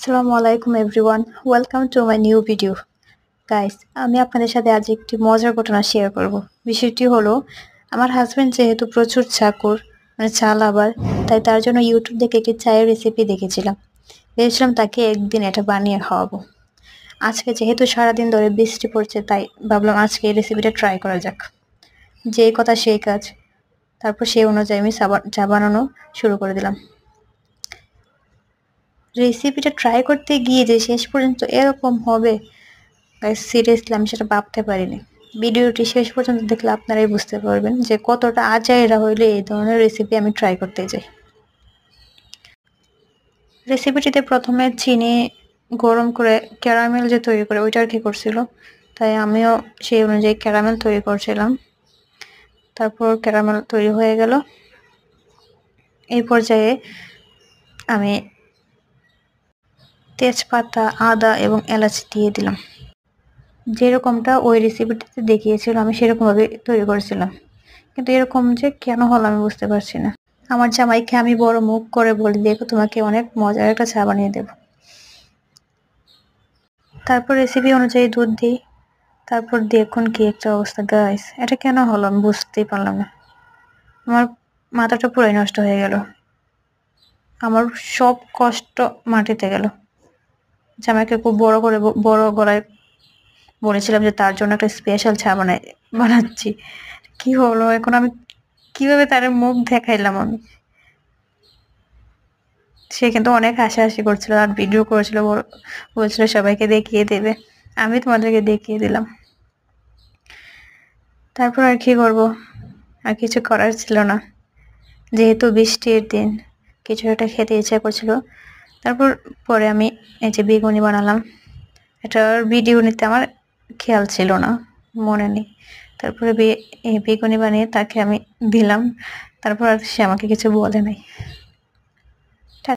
আসসালামু আলাইকুম everyone, welcome to my new video. Guys, আমি আপনাদের সাথে আজ একটি মজার ঘটনা শেয়ার করব। বিষয়টি হলো, আমার হাজব্যান্ড যেহেতু প্রচুর চাকর, মানে চাল আবার, তাই তার জন্য ইউটিউব দেখে একটি চায়ের রেসিপি দেখেছিলাম। ভেবেছিলাম তাকে একদিন এটা বানিয়ে খাওয়াবো। আজকে যেহেতু সারাদিন ধরে বৃষ্টি পড়ছে, তাই ভাবলাম আজকে এই রেসিপিটা ট্রাই করা যাক। যেই কথা সেই কাজ। তারপর সেই অনুযায়ী আমি চা বানানো শুরু করে দিলাম। রেসিপিটা ট্রাই করতে গিয়ে যে শেষ পর্যন্ত এরকম হবে, সিরিয়াসলি আমি সেটা ভাবতে পারিনি। ভিডিওটি শেষ পর্যন্ত দেখলে আপনারাই বুঝতে পারবেন যে কতটা আজাইরা হইলে এই ধরনের রেসিপি আমি ট্রাই করতে যাই। রেসিপিটিতে প্রথমে চিনি গরম করে ক্যারামেল যে তৈরি করে ওইটা আর কি করছিল, তাই আমিও সেই অনুযায়ী ক্যারামেল তৈরি করছিলাম। তারপর ক্যারামেল তৈরি হয়ে গেল। এই পর্যায়ে আমি তেজপাতা, আদা এবং এলাচ দিয়ে দিলাম। যেরকমটা ওই রেসিপিটিতে দেখিয়েছিল আমি সেরকমভাবে তৈরি করেছিলাম, কিন্তু এরকম যে কেন হলো আমি বুঝতে পারছি না। আমার জামাইকে আমি বড় মুখ করে বলি, দেখো তোমাকে অনেক মজার একটা চা বানিয়ে দেব। তারপর রেসিপি অনুযায়ী দুধ দিই। তারপর দেখুন কি একটা অবস্থা গাইস, এটা কেন হলো আমি বুঝতেই পারলাম না। আমার মাথাটা পুরোই নষ্ট হয়ে গেল, আমার সব কষ্ট মাটিতে গেল। জামাইকে খুব বড় করে বড় গলায় বলেছিলাম যে তার জন্য একটা স্পেশাল চা বানাচ্ছি। কি হলো এখন, আমি কিভাবে তার মুখ দেখাইলাম আমি। সে কিন্তু অনেক হাসাহাসি করছিল আর ভিডিও করেছিল, বলছিল সবাইকে দেখিয়ে দেবে। আমি তোমাদেরকে দেখিয়ে দিলাম। তারপর আর কি করব, আর কিছু করার ছিল না। যেহেতু বৃষ্টির দিন, কিছু একটা খেতে ইচ্ছা করছিল। তারপর পরে আমি এই যে বেগুনি বানালাম। এটার ভিডিও নিতে আমার খেয়াল ছিল না, মনে নেই। তারপরে এই বেগুনি বানিয়ে তাকে আমি দিলাম। তারপর আর সে আমাকে কিছু বলে নাই।